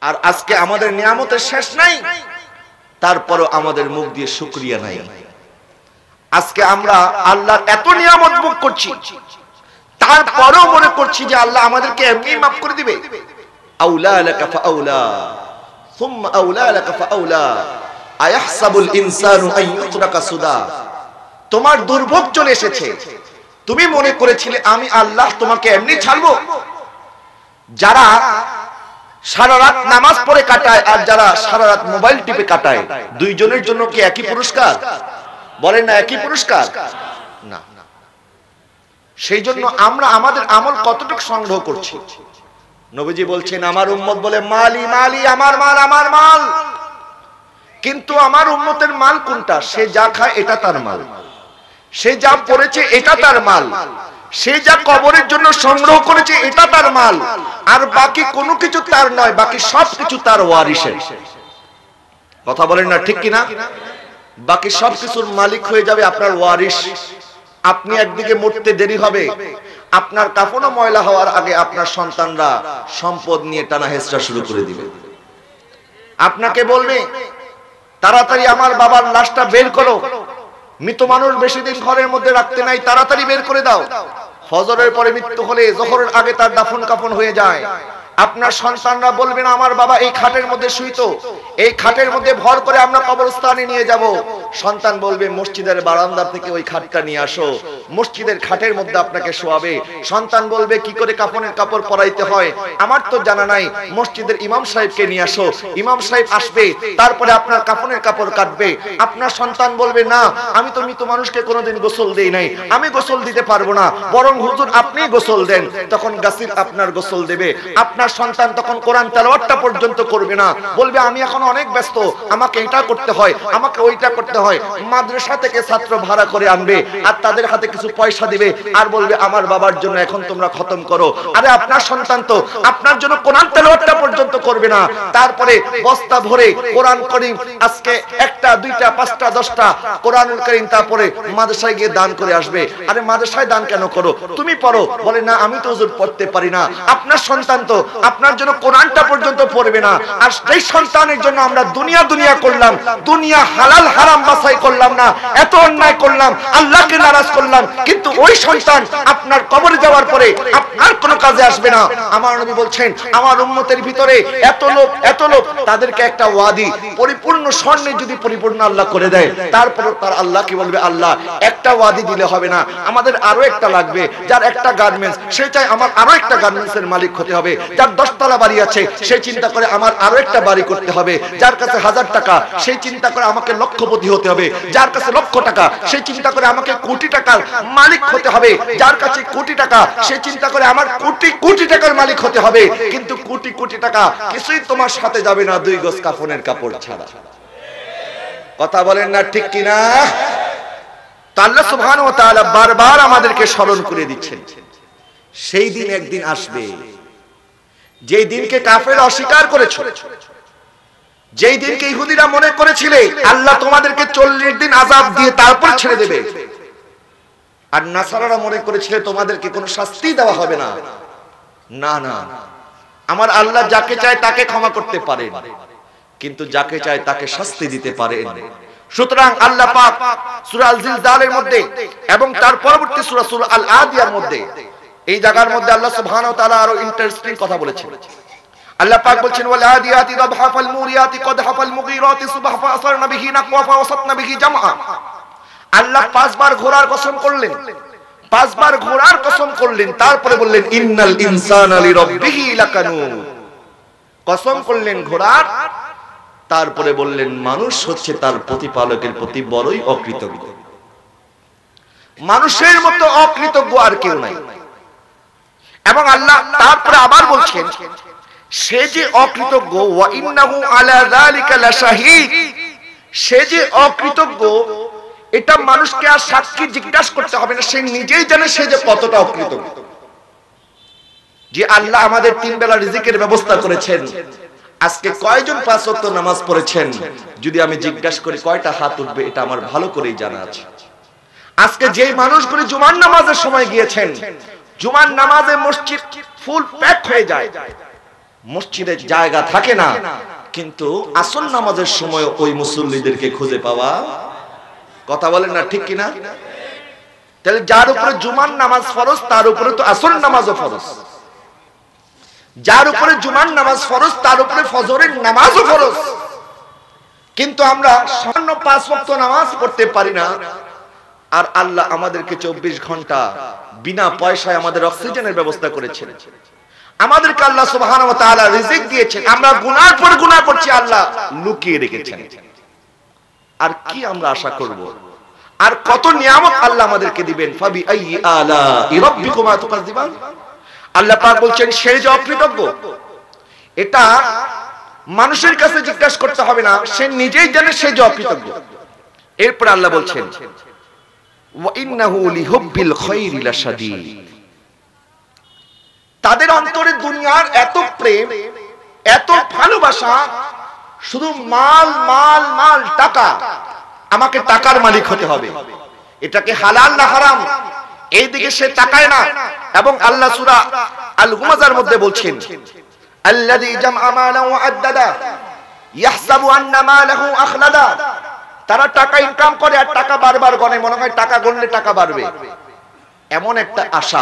আর আজকে আমাদের নিয়ামতের শেষ নাই, তারপরও আমাদের মুখ দিয়ে শুকরিয়া নাই। আজকে আমরা আল্লাহর এত নিয়ামত ভোগ করছি, তারপরেও মনে করছি যে আল্লাহ আমাদেরকে এমনি মাফ করে দিবে। আউলা লাকা ফাউলা সুম্মা আউলা লাকা ফাউলা আয়াহসাবুল ইনসানু আন ইউতরাকা সুদা। তোমার দুর্ভোগ চলে এসেছে, তুমি মনে করেছিলে আমি আল্লাহ তোমাকে এমনি ছাড়বো। যারা সারা রাত নামাজ পড়ে কাটায় আর যারা সারা রাত মোবাইল টিপে কাটায়, দুইজনের জন্য কি একই পুরস্কার? বলেন না একই পুরস্কার? না। সেই জন্য আমরা আমাদের আমল কতটুকু সংগ্রহ করছি। নবীজি বলছেন আমার উম্মত বলে মালি মালি, আমার মাল আমার মাল। কিন্তু আমার উম্মতের মাল কোনটা? সে যা খায় এটা তার মাল, সে যা পড়েছে এটা তার মাল, সে যা কবরের জন্য সংগ্রহ করেছে এটা তার মাল, আর বাকি কোনো কিছু তার নয়, বাকি সবকিছু তার ওয়ারিসের। কথা বলেন না ঠিক কিনা? বাকি সবকিছুর মালিক হয়ে যাবে আপনার ওয়ারিস। আপনি একদিকে মরতে দেরি হবে, আপনার কাফনও ময়লা হওয়ার আগে আপনার সন্তানরা সম্পদ নিয়ে টানা হেঁচড়া শুরু করে দিবে। আপনাকে বলবে তাড়াতাড়ি আমার বাবার লাশটা বের করো, মৃত মানুষ বেশি দিন ঘরের মধ্যে রাখতে নাই, তাড়াতাড়ি বের করে দাও। ফজরের পরে মৃত্যু হলে জোহরের আগে তার দাফন কাফন হয়ে যায়। আপনার সন্তানরা বলবে না আমার বাবা এই খাটের মধ্যে শুইতো, এই খাটের মধ্যে ভর করে আমরা কবরস্থানে নিয়ে যাব। সন্তান বলবে মসজিদের বারান্দা থেকে ওই খাটটা নিয়ে আসো, মসজিদের খাটের মধ্যে আপনাকে শোয়াবে। সন্তান বলবে কি করে কাফনের কাপড় পরাইতে হয় আমার তো জানা নাই, মসজিদের ইমাম সাহেবকে নিয়ে আসো। ইমাম সাহেব আসবে, তারপরে আপনার কাফনের কাপড় কাটবে। আপনার সন্তান বলবে না আমি তো মৃত মানুষকে কোনোদিন গোসল দেই নাই, আমি গোসল দিতে পারবো না, বরং হুজুর আপনি গোসল দেন। তখন গাসির আপনার গোসল দেবে। আপনার সন্তান তখন কোরআন তেলাওয়াতটা পর্যন্ত করবে না, বলবে আমি এখন অনেক ব্যস্ত, আমাকে এটা করতে হয়, আমাকে ওইটা করতে হয়। মাদ্রাসা থেকে ছাত্র ভাড়া করে আনবে আর তাদের হাতে কিছু পয়সা দিবে আর বলবে আমার বাবার জন্য এখন তোমরা খতম করো। আরে আপনার সন্তান তো আপনার জন্য কোরআন তেলাওয়াতটা পর্যন্ত করবে না। তারপরে বস্তা ভরে কোরআন করিম, আজকে একটা দুইটা পাঁচটা 10টা কোরআনুল কারীম তারপরে মাদ্রাসায় গিয়ে দান করে আসবে। আরে মাদ্রাসায় দান কেন করো, তুমি পড়ো। বলে না আমি তো হুজুর পড়তে পারি না। আপনার সন্তান তো আপনার জন্য কোরআনটা পর্যন্ত পড়বে না। আর সেই সন্তানের জন্য আমরা দুনিয়া দুনিয়া করলাম, দুনিয়া হালাল হারাম বাছাই করলাম না, এত অন্যায় করলাম, আল্লাহকে নারাজ করলাম, কিন্তু ওই সন্তান আপনার কবরে যাওয়ার পরে আপনার কোনো কাজে আসবে না। আমার নবী বলছেন আমার উম্মতের ভিতরে এত লোক তাদেরকে একটা ওয়াদি পরিপূর্ণ স্বর্ণে যদি পরিপূর্ণ আল্লাহ করে দেয়, তারপরে তার আল্লাহ কি বলবে আল্লাহ একটা ওয়াদি দিলে হবে না, আমাদের আরো একটা লাগবে। যার একটা গার্মেন্টস সে চাই আমার আরো একটা গার্মেন্টসের মালিক হতে হবে। যার 10 তলা বাড়ি আছে সে চিন্তা করে আমার আরো একটা বাড়ি করতে হবে। যার কাছে 1000 টাকা সে চিন্তা করে আমাকে লক্ষপতি হতে হবে। যার কাছে লক্ষ টাকা সে চিন্তা করে আমাকে কোটি টাকার মালিক হতে হবে। যার কাছে কোটি টাকা সে চিন্তা করে আমার কোটি কোটি টাকার মালিক হতে হবে। কিন্তু কোটি কোটি টাকা কিছুই তোমার সাথে যাবে না 2 গজ কাফনের কাপড় ছাড়া। কথা বলেন না ঠিক কিনা? আল্লাহ সুবহানাহু ওয়া তাআলা বারবার আমাদেরকে স্মরণ করে দিচ্ছেন সেই দিন একদিন আসবে যেই দিনকে কাফের অস্বীকার করেছিল, যেই দিনকে ইহুদিরা মনে করেছিলে আল্লাহ তোমাদেরকে 40 দিন আযাব দিয়ে তারপর ছেড়ে দেবে, আর নাসারারা মনে করেছিল তোমাদেরকে কোনো শাস্তি দেওয়া হবে না। না না, আমার আল্লাহ যাকে চায় তাকে ক্ষমা করতে পারেন, কিন্তু যাকে চায় তাকে শাস্তি দিতে পারেন। সুতরাং আল্লাহ পাক সূরা আল জিলজালের মধ্যে এবং তার পরবর্তী সূরা আল আদিয়ার মধ্যে এই জায়গার মধ্যে আল্লাহ সুবহানাহু ওয়া তাআলা আরো ইন্টারেস্টিং কথা বলেছেন। আল্লাহ পাক বলেন ওয়াল আদিয়াতি দাবহা ফাল মুরিয়াতি কদহা ফাল মুগীরাতি সুবহা ফাসারনা বিহি নাকওয়া ফাওয়াসাতনা বিহি জামআ। আল্লাহ 5 বার ঘোড়ার কসম করলেন, 5 বার ঘোড়ার কসম করলেন, তারপরে বললেন ইন্নাল ইনসানা লিরাব্বিহি লাকানুদ। কসম করলেন ঘোড়ার, তারপরে বললেন মানুষ হচ্ছে তার প্রতিপালকের প্রতি বড়ই অকৃতজ্ঞ। মানুষের মতো অকৃতজ্ঞ আর কেউ নাই। এবং আল্লাহ তারপরে আবার বলছেন সে যে অকৃতজ্ঞ ওয়া ইন্নাহু আলা যালিকা লাশাহিদ, সে যে অকৃতজ্ঞ এটা মানুষকে আর সাক্ষী জিজ্ঞাসা করতে হবে না, সে নিজেই জানে সে যে কতটা অকৃতজ্ঞ। যে আল্লাহ আমাদের 3 বেলা রিজিকের ব্যবস্থা করেছেন, আজকে কয়জন 5 ওয়াক্ত নামাজ পড়েছেন যদি আমি জিজ্ঞাসা করি কয়টা হাত উঠবে এটা আমার ভালো করেই জানা আছে। আজকে যেই মানুষগুলো জুমার নামাজের সময় গিয়েছেন, জুমার নামাজে মসজিদ ফুল প্যাক হয়ে যায়, মসজিদের জায়গা থাকে না, কিন্তু আসল নামাজের সময় ওই মুসল্লিদেরকে খুঁজে পাওয়া, কথা বলেন না ঠিক কিনা? তাহলে যার উপরে জুমার নামাজ ফরজ তার উপরে তো আসল নামাজও ফরজ, যার উপরে জুমার নামাজ ফরজ তার উপরে ফজরের নামাজও ফরজ। কিন্তু আমরা সামান্য 5 ওয়াক্ত নামাজ পড়তে পারি না, আর আল্লাহ আমাদেরকে 24 ঘন্টা বিনা পয়সায় আমাদের অক্সিজেনের ব্যবস্থা করেছেন, আমাদেরকে আল্লাহ সুবহানাহু ওয়া তাআলা রিজিক দিয়েছেন, আমরা গুনার পর গুনাহ করছি, আল্লাহ লুকিয়ে রেখেছেন। আর কি আমরা আশা করব? আর কত নিয়ামত আল্লাহ আমাদেরকে দিবেন। ফাবি আইয়ি আলা'i রাব্বিকুমা তুকাযযিবান, আল্লাহ পাক বলছেন সে যে অকৃতজ্ঞ, এটা মানুষের কাছে জিজ্ঞাসা করতে হবে না, সে নিজেই জানে সে যে অকৃতজ্ঞ। এরপর আল্লাহ বলছেন ওয়া ইন্নাহু লিহুব্বিল খায়রি লাশাদীদ, তাদের অন্তরে দুনিয়ার এত প্রেম, এত ভালোবাসা, শুধু মাল মাল মাল, টাকা, আমাকে টাকার মালিক হতে হবে, এটাকে হালাল না হারাম এই দিকে সে তাকায় না। এবং আল্লাহ সূরা আল হুমাযার মধ্যে বলছেন আল্লাযী জামআ মালাহু ওয়া আদ্দাদা ইয়াহসাবু আন্না মালাহু আখলাদা, তারা টাকা ইনকাম করে আর টাকা বারবার গণে, মনে হয় টাকা গণলে টাকা বাড়বে, এমন একটা আশা